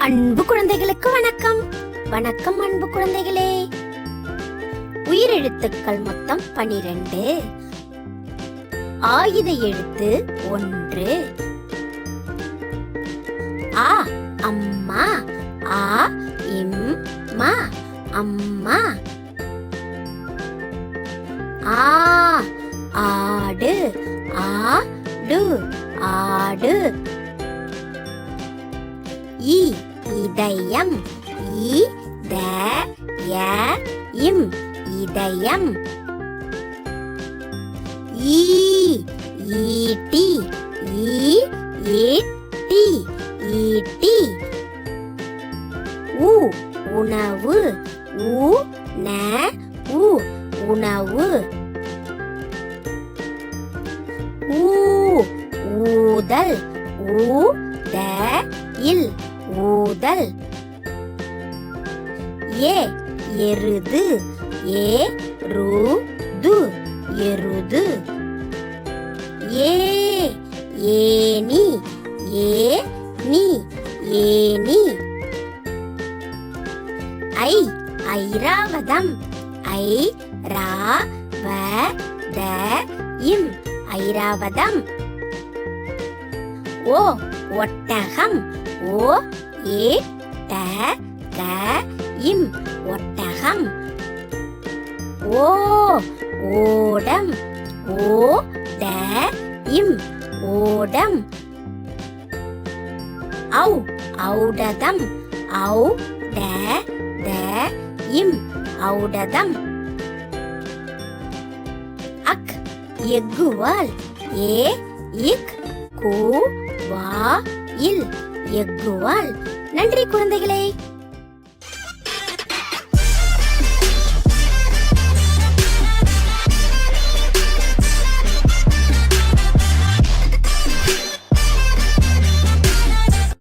அன்பு குழந்தைகளுக்கு வணக்கம். வணக்கம் அன்பு குழந்தைகளே. உயிரெழுத்துக்கள் மொத்தம் 12. ஆயுத எழுத்து 1. ஆ அம்மா, ஆ இம் மா அம்மா. ஆ ஆடு, ஆடு ஆடு. இ இதயம், இம் இதயம். ஈட்டி, ஈட்டி ஈட்டி. உணவு, உணவு. ஊதல், ஊதல். எருது, எருது. ஏனி, ஏனி. ஐராவதம், ஐராவதம். ஒட்டகம், ஒட்டகம். ஓடம், ஓடம். ஔடதம், ஔடதம். எக்குவால், எக்குவால். நன்றி குழந்தைகளே.